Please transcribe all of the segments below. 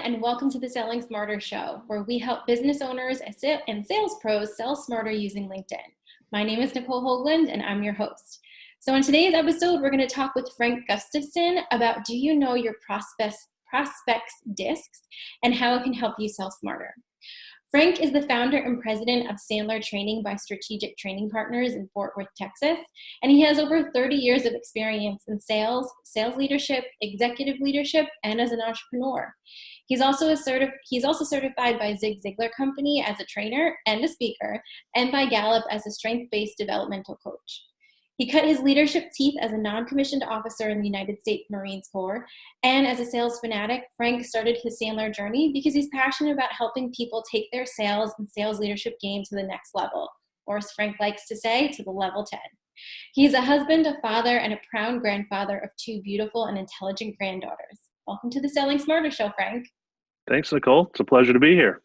and welcome to the Selling Smarter Show, where we help business owners and sales pros sell smarter using LinkedIn. My name is Nicole Hoagland, and I'm your host. So in today's episode, we're going to talk with Frank Gustafson about do you know your prospects discs and how it can help you sell smarter. Frank is the founder and president of Sandler Training by Strategic Training Partners in Fort Worth, Texas, and he has over 30 years of experience in sales leadership, executive leadership, and as an entrepreneur. He's also certified by Zig Ziglar Company as a trainer and a speaker, and by Gallup as a strength-based developmental coach. He cut his leadership teeth as a non-commissioned officer in the United States Marine Corps, and as a sales fanatic, Frank started his Sandler journey because he's passionate about helping people take their sales and sales leadership game to the next level, or as Frank likes to say, to the level 10. He's a husband, a father, and a proud grandfather of two beautiful and intelligent granddaughters. Welcome to the Selling Smarter Show, Frank. Thanks, Nicole. It's a pleasure to be here.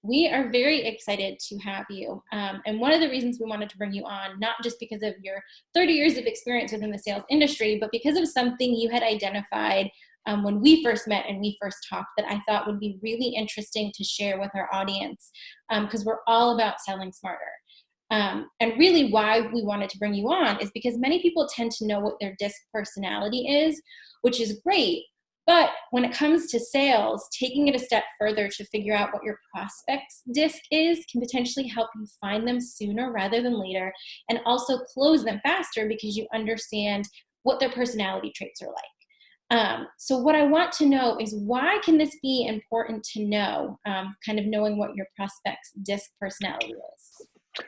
We are very excited to have you. And one of the reasons we wanted to bring you on, not just because of your 30 years of experience within the sales industry, but because of something you had identified when we first met and we first talked that I thought would be really interesting to share with our audience, because we're all about selling smarter. And really why we wanted to bring you on is because many people tend to know what their disc personality is, which is great. But when it comes to sales, taking it a step further to figure out what your prospect's disc is can potentially help you find them sooner rather than later, and also close them faster because you understand what their personality traits are like. So what I want to know is, why can this be important to know, kind of knowing what your prospect's disc personality is?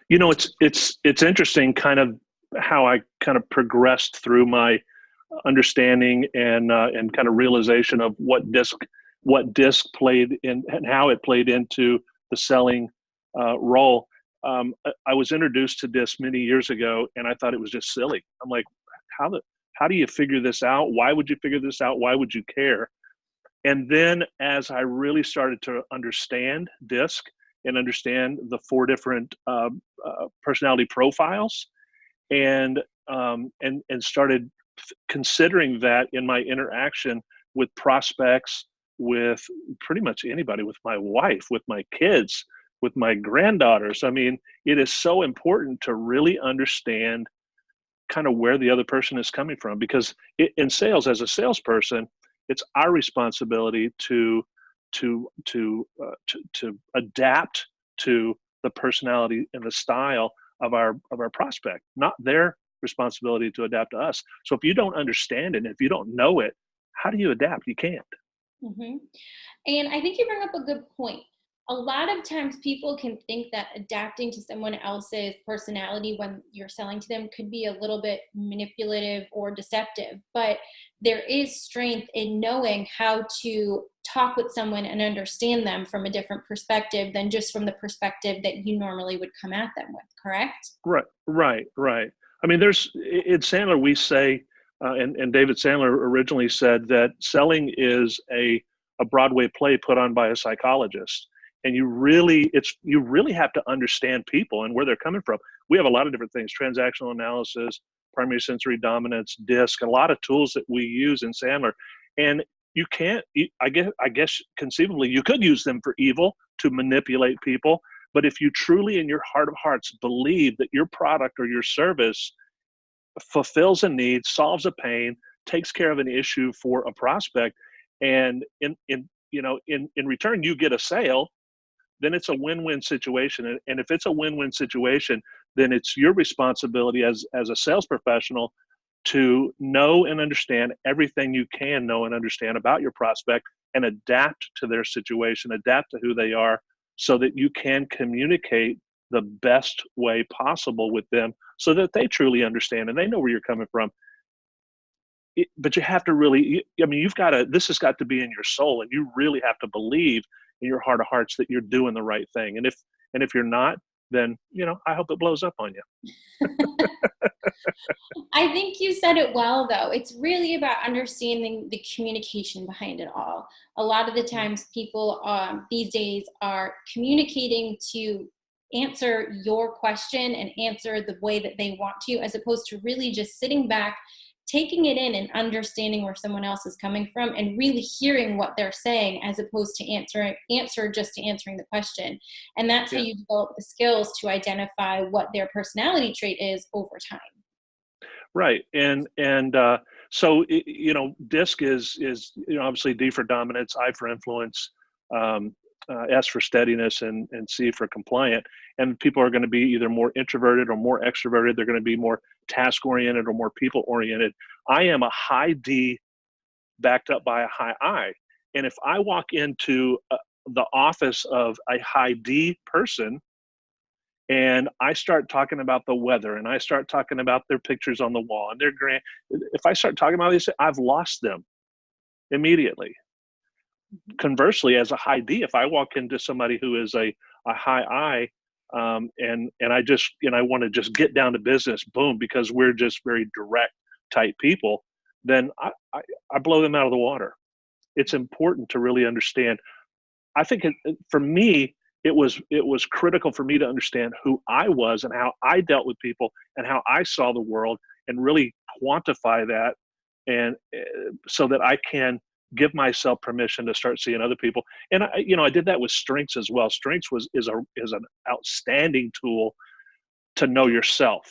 You know, it's interesting kind of how I kind of progressed through my understanding and kind of realization of what disc played in and how it played into the selling role. I was introduced to disc many years ago, and I thought it was just silly. I'm like, how do you figure this out? Why would you figure this out? Why would you care? And then as I really started to understand disc and understand the four different personality profiles, and started considering that in my interaction with prospects, with pretty much anybody, with my wife, with my kids, with my granddaughters. I mean, it is so important to really understand kind of where the other person is coming from, because in sales, as a salesperson, it's our responsibility to adapt to the personality and the style of our prospect, not their responsibility to adapt to us. So if you don't understand it, and if you don't know it, how do you adapt? You can't. Mm-hmm. And I think you bring up a good point. A lot of times people can think that adapting to someone else's personality when you're selling to them could be a little bit manipulative or deceptive, but there is strength in knowing how to talk with someone and understand them from a different perspective than just from the perspective that you normally would come at them with, correct? Right. I mean, in Sandler, we say, and David Sandler originally said that selling is a Broadway play put on by a psychologist. And you really have to understand people and where they're coming from. We have a lot of different things: transactional analysis, primary sensory dominance, disc, a lot of tools that we use in Sandler. And you can't, I guess conceivably, you could use them for evil, to manipulate people. But if you truly in your heart of hearts believe that your product or your service fulfills a need, solves a pain, takes care of an issue for a prospect, and in return you get a sale, then it's a win-win situation. And if it's a win-win situation, then it's your responsibility as a sales professional to know and understand everything you can know and understand about your prospect, and adapt to their situation, adapt to who they are, so that you can communicate the best way possible with them, so that they truly understand and they know where you're coming from. But you have to really, this has got to be in your soul, and you really have to believe in your heart of hearts that you're doing the right thing. And if you're not, then, I hope it blows up on you. I think you said it well, though. It's really about understanding the communication behind it all. A lot of the times people these days are communicating to answer your question and answer the way that they want to, as opposed to really just sitting back, taking it in and understanding where someone else is coming from and really hearing what they're saying as opposed to answering the question. And that's how Yeah. you develop the skills to identify what their personality trait is over time. Right. So DISC is obviously D for dominance, I for influence, um, S for steadiness, and C for compliant. And people are going to be either more introverted or more extroverted. They're going to be more task oriented or more people oriented. I am a high D backed up by a high I. And if I walk into the office of a high D person, and I start talking about the weather, and I start talking about their pictures on the wall and their grand, if I start talking about these, I've lost them immediately. Conversely, as a high D, if I walk into somebody who is a high I, and I want to just get down to business, boom, because we're just very direct type people, then I blow them out of the water. It's important to really understand. I think for me, it was critical for me to understand who I was and how I dealt with people and how I saw the world, and really quantify that, and so that I can give myself permission to start seeing other people. And I did that with strengths as well. Strengths is an outstanding tool to know yourself.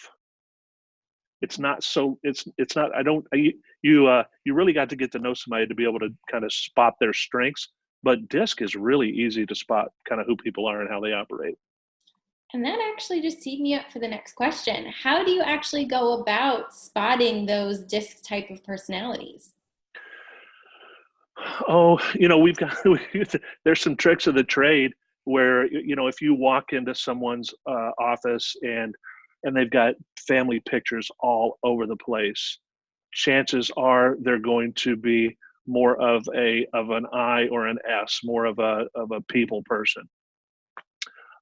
It's not so it's not I don't I, you really got to get to know somebody to be able to kind of spot their strengths, but DISC is really easy to spot kind of who people are and how they operate. And that actually just teed me up for the next question. How do you actually go about spotting those disc type of personalities? Oh, we've got there's some tricks of the trade where if you walk into someone's office, and they've got family pictures all over the place, chances are they're going to be more of an I or an S, more of a people person.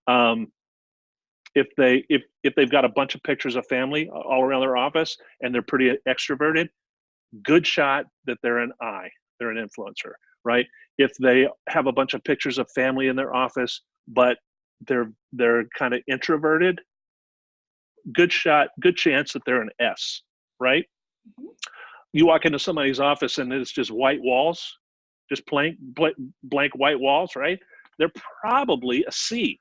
Um, if they've got a bunch of pictures of family all around their office and they're pretty extroverted, good shot that they're an I, they're an influencer, right? If they have a bunch of pictures of family in their office, but they're kind of introverted, good chance that they're an S, right? Mhm. You walk into somebody's office and it's just white walls, just blank white walls, right? They're probably a C.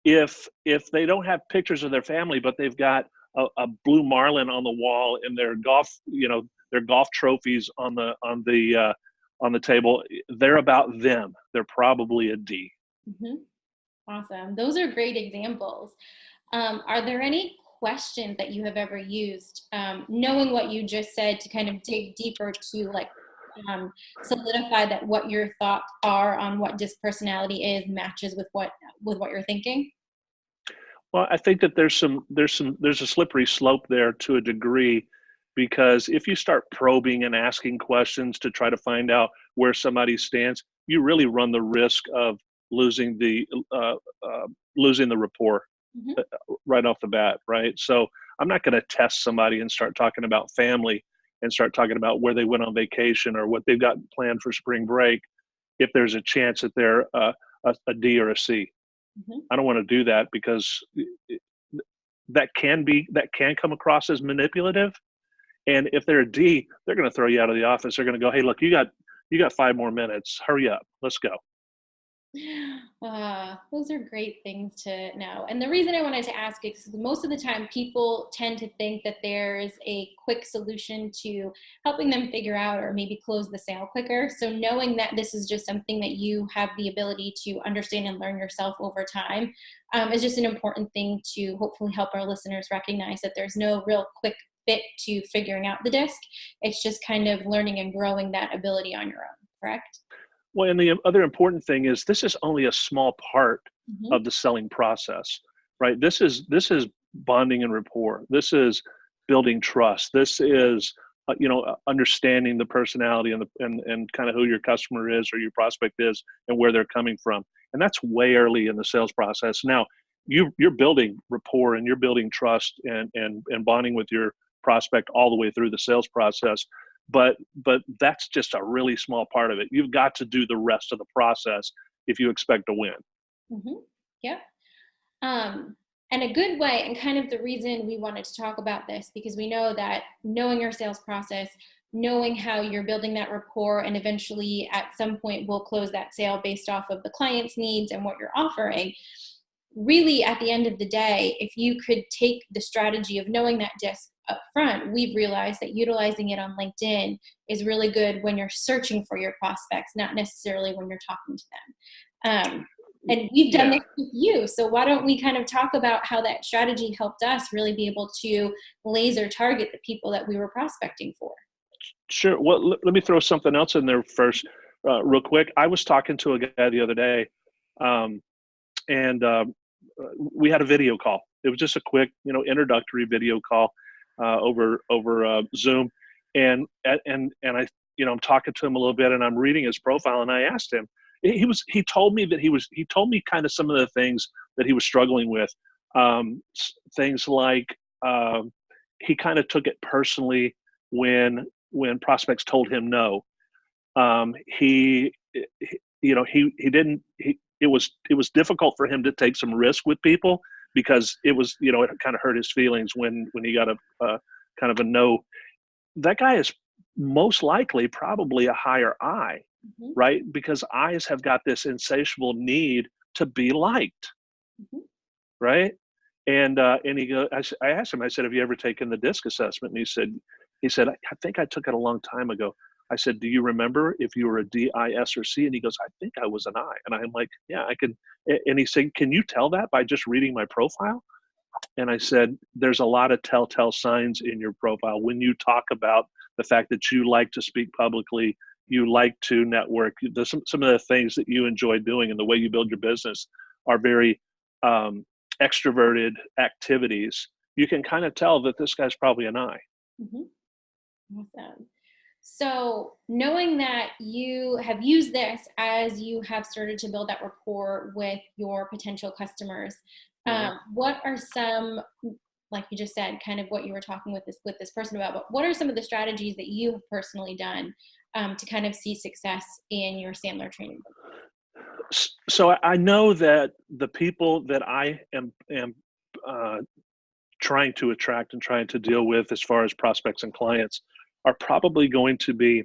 If they don't have pictures of their family, but they've got a blue marlin on the wall and their golf trophies on the table, they're about them. They're probably a D. Mhm. Awesome. Those are great examples. Are there any questions that you have ever used, knowing what you just said, to kind of dig deeper to um, solidify that what your thoughts are on what disc personality is matches with what you're thinking? Well, I think that there's a slippery slope there to a degree, because if you start probing and asking questions to try to find out where somebody stands, you really run the risk of losing the uh, losing the rapport Hmm. right off the bat, right? So I'm not going to test somebody and start talking about family and start talking about where they went on vacation or what they've got planned for spring break if there's a chance that they're a D or a C. Hmm. I don't want to do that, because that can come across as manipulative. And if they're a D, they're going to throw you out of the office. They're going to go, "Hey, look, you got 5 more minutes. Hurry up. Let's go." Those are great things to know. And the reason I wanted to ask is because most of the time people tend to think that there's a quick solution to helping them figure out or maybe close the sale quicker. So knowing that this is just something that you have the ability to understand and learn yourself over time, is just an important thing to hopefully help our listeners recognize that there's no real quick fit to figuring out the disc. It's just kind of learning and growing that ability on your own, correct? Well, and the other important thing is this is only a small part Hmm. of the selling process, right? This is bonding and rapport. This is building trust. This is understanding the personality and kind of who your customer is or your prospect is and where they're coming from. And that's way early in the sales process. Now, you're building rapport and you're building trust and bonding with your prospect all the way through the sales process, but that's just a really small part of it. You've got to do the rest of the process if you expect to win. Hmm. Yep. Um, And a good way, and kind of the reason we wanted to talk about this, because we know that knowing your sales process, knowing how you're building that rapport, and eventually at some point we'll close that sale based off of the client's needs and what you're offering. Really, at the end of the day, if you could take the strategy of knowing that disc up front, we've realized that utilizing it on LinkedIn is really good when you're searching for your prospects, not necessarily when you're talking to them. And we've done Yeah. this with you. So why don't we kind of talk about how that strategy helped us really be able to laser target the people that we were prospecting for? Sure. Well, let me throw something else in there first, real quick. I was talking to a guy the other day, um, and we had a video call. It was just a quick, introductory video call over Zoom, and I, I'm talking to him a little bit, and I'm reading his profile, and I asked him. He told me that he told me kind of some of the things that he was struggling with, things like he kind of took it personally when prospects told him no. He he didn't he it was difficult for him to take some risk with people because it was, it kind of hurt his feelings when he got a kind of a no. That guy is most likely probably a higher I, Mm-hmm. right? Because I's have got this insatiable need to be liked, Mm-hmm. right? And he go, I asked him, I said, have you ever taken the DISC assessment? And he said, I think I took it a long time ago. I said, do you remember if you were a D, I, S, or C? And he goes, I think I was an I. And I'm like, yeah, I can. And he said, can you tell that by just reading my profile? And I said, there's a lot of telltale signs in your profile when you talk about the fact that you like to speak publicly, you like to network. Some of the things that you enjoy doing and the way you build your business are very extroverted activities. You can kind of tell that this guy's probably an I. Mm-hmm. Awesome. So knowing that you have used this as you have started to build that rapport with your potential customers, Mhm. what are some, like you just said, kind of what you were talking with this person about, but what are some of the strategies that you have personally done to kind of see success in your Sandler training? So I know that the people that I am uh, trying to attract and trying to deal with as far as prospects and clients are probably going to be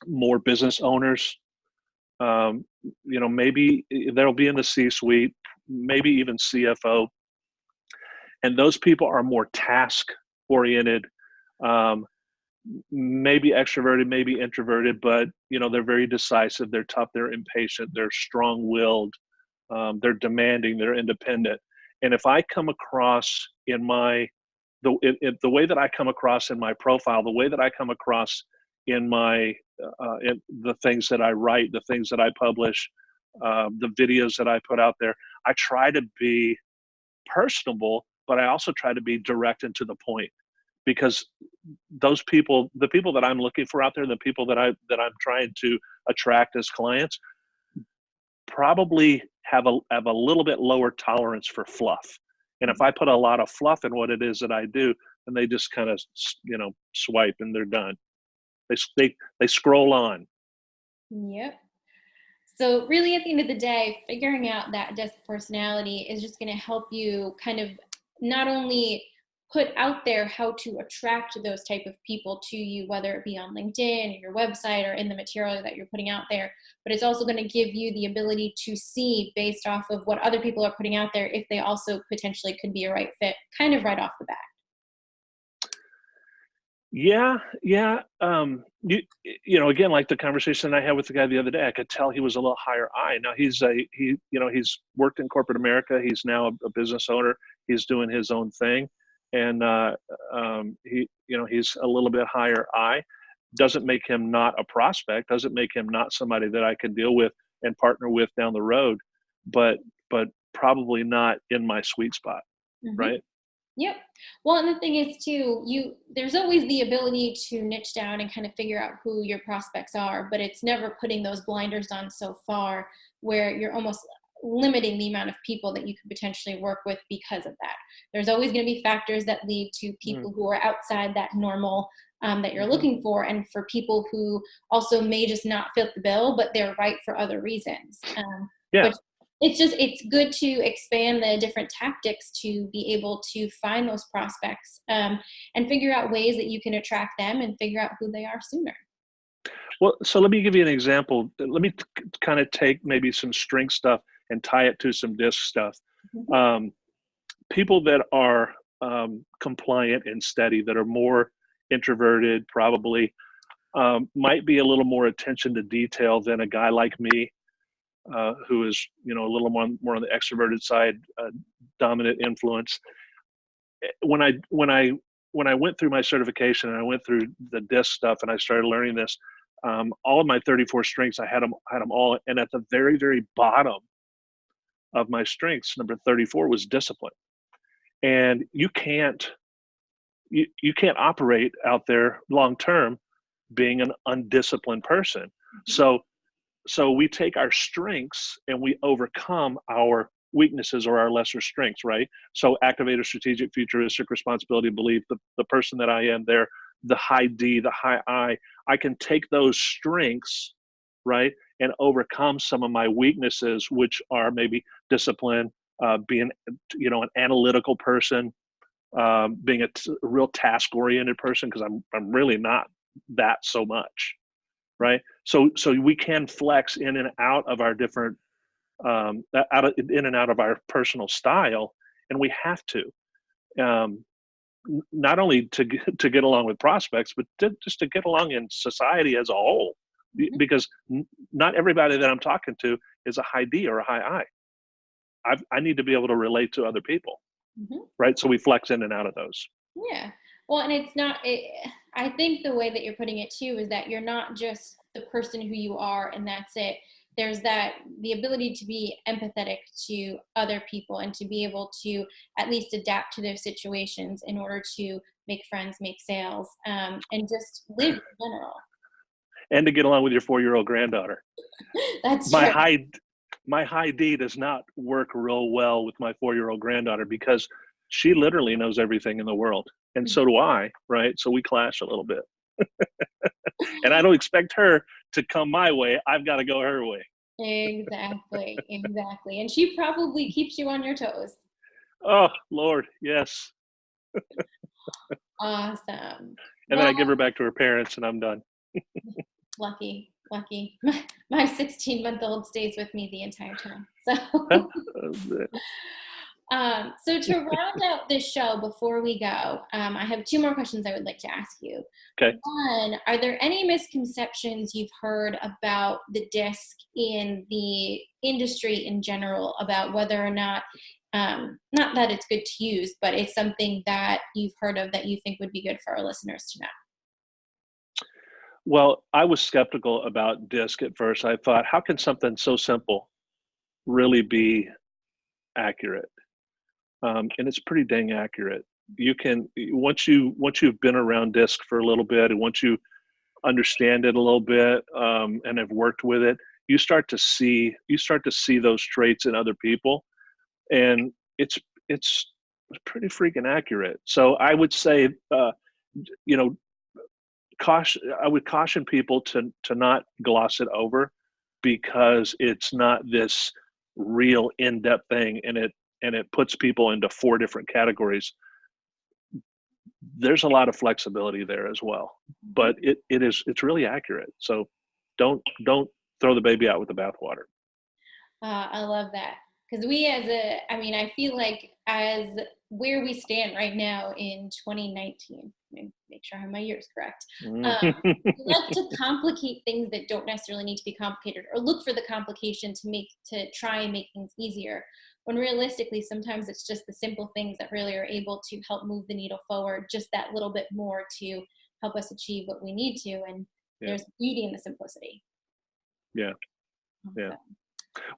more business owners. Um, maybe they'll be in the C-suite, maybe even CFO, and those people are more task oriented, um, maybe extroverted, maybe introverted, but they're very decisive, they're tough, they're impatient, they're strong-willed, they're demanding, they're independent. And if I come across the way that I come across in my profile, the way that I come across in in the things that I write, the things that I publish, the videos that I put out there, I try to be personable, but I also try to be direct and to the point, because those people, the people that I'm looking for out there, the people that I'm trying to attract as clients, probably have a little bit lower tolerance for fluff. And if I put a lot of fluff in what it is that I do, then they just kind of swipe and they're done. They scroll on. Yep. So really at the end of the day, figuring out that disc personality is just going to help you kind of not only put out there how to attract those type of people to you, whether it be on LinkedIn or your website or in the material that you're putting out there, but it's also going to give you the ability to see based off of what other people are putting out there if they also potentially could be a right fit kind of right off the bat. Yeah, yeah. Again, like the conversation I had with the guy the other day, I could tell he was a little higher I. Now he's worked in corporate America. He's now a business owner. He's doing his own thing, and he's a little bit higher I. Doesn't make him not a prospect. Doesn't make him not somebody that I can deal with and partner with down the road. But probably not in my sweet spot, Mm-hmm. right? Yep. Well, and the thing is too, there's always the ability to niche down and kind of figure out who your prospects are, but it's never putting those blinders on so far where you're almost limiting the amount of people that you could potentially work with because of that. There's always going to be factors that lead to people who are outside that normal that you're looking for, and for people who also may just not fit the bill, but they're right for other reasons. Yeah. But it's good to expand the different tactics to be able to find those prospects, and figure out ways that you can attract them and figure out who they are sooner. Well, so let me give you an example. Let me kind of take maybe some strength stuff and tie it to some disc stuff. Mm-hmm. People that are compliant and steady, that are more introverted, probably might be a little more attention to detail than a guy like me, who is, a little more on the extroverted side, dominant influence. When I went through my certification and I went through the disc stuff and I started learning this, all of my 34 strengths, I had them all, and at the very, very bottom of my strengths, number 34 was discipline. And you can't operate out there long term being an undisciplined person. Mm-hmm. So we take our strengths and we overcome our weaknesses or our lesser strengths, right? So activator, strategic, futuristic, responsibility, belief, the person that I am there, the high D, the high I can take those strengths, right, and overcome some of my weaknesses, which are maybe discipline, being, an analytical person, being a real task-oriented person, because I'm really not that so much, right? So we can flex in and out of our different, in and out of our personal style, and we have to, not only to get along with prospects, but just to get along in society as a whole, because not everybody that I'm talking to is a high D or a high I. I need to be able to relate to other people, right? So we flex in and out of those. Yeah. Well, and it's not, I think the way that you're putting it too is that you're not just the person who you are and that's it. There's the ability to be empathetic to other people and to be able to at least adapt to their situations in order to make friends, make sales, and just live in general. And to get along with your 4-year-old granddaughter. That's true. My high D does not work real well with my 4-year-old granddaughter because she literally knows everything in the world. And so do I, right? So we clash a little bit. And I don't expect her to come my way. I've got to go her way. Exactly. And she probably keeps you on your toes. Oh, Lord, yes. Awesome. And then I give her back to her parents and I'm done. Lucky. My 16-month-old stays with me the entire time. So to round out this show before we go, I have 2 more questions I would like to ask you. Okay. One, are there any misconceptions you've heard about the disc in the industry in general about whether or not that it's good to use, but it's something that you've heard of that you think would be good for our listeners to know? Well, I was skeptical about disc at first. I thought, how can something so simple really be accurate? And it's pretty dang accurate. You can, once you've been around disc for a little bit, and once you understand it a little bit, and have worked with it, you start to see those traits in other people, and it's pretty freaking accurate. So I would say, I would caution people to not gloss it over, because it's not this real in-depth thing, and it puts people into 4 different categories. There's a lot of flexibility there as well, but it's really accurate. So don't throw the baby out with the bathwater. I love that, because I feel like as where we stand right now in 2019, make sure I have my years correct. We like to complicate things that don't necessarily need to be complicated, or look for the complication to try and make things easier. When realistically, sometimes it's just the simple things that really are able to help move the needle forward just that little bit more to help us achieve what we need to. And there's beauty in the simplicity. Yeah. Awesome. Yeah.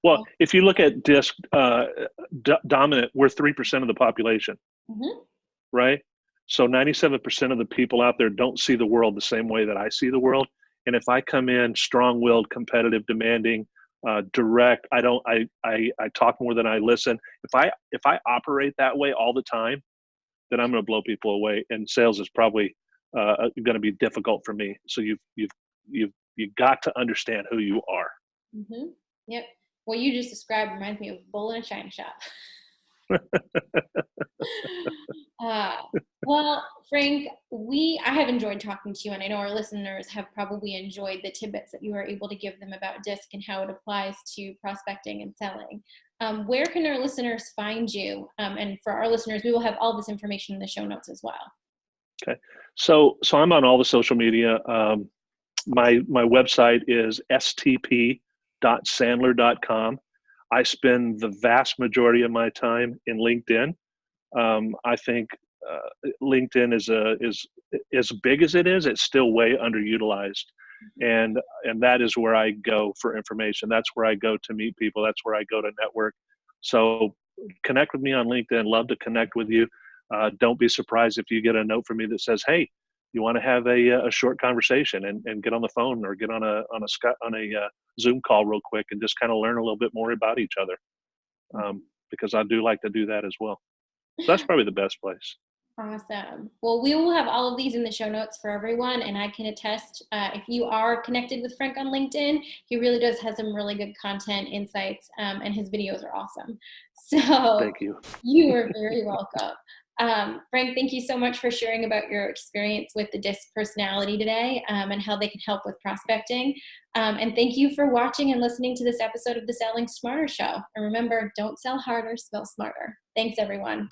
Well, if you look at disc dominant, we're 3% of the population, right? So 97% of the people out there don't see the world the same way that I see the world. And if I come in strong-willed, competitive, demanding, direct, I talk more than I listen. If I operate that way all the time, then I'm going to blow people away, and sales is probably going to be difficult for me. So you've got to understand who you are. Yep. What you just described reminds me of a bull in a china shop. Uh, well, Frank, I have enjoyed talking to you, and I know our listeners have probably enjoyed the tidbits that you were able to give them about DISC and how it applies to prospecting and selling. Where can our listeners find you? And for our listeners, we will have all this information in the show notes as well. Okay. So I'm on all the social media. My website is stp.sandler.com. I spend the vast majority of my time in LinkedIn. I think LinkedIn is as big as it is, it's still way underutilized, and that is where I go for information. That's where I go to meet people. That's where I go to network. So connect with me on LinkedIn. Love to connect with you. Don't be surprised if you get a note from me that says, "Hey, you want to have a short conversation and get on the phone or get on a Zoom call real quick and just kind of learn a little bit more about each other," because I do like to do that as well. So that's probably the best place. Awesome. Well, we will have all of these in the show notes for everyone, and I can attest, if you are connected with Frank on LinkedIn, he really does have some really good content, insights, and his videos are awesome. So Thank you. you are very welcome. Frank, thank you so much for sharing about your experience with the DISC personality today, and how they can help with prospecting. And thank you for watching and listening to this episode of the Selling Smarter Show. And remember, don't sell harder, sell smarter. Thanks, everyone.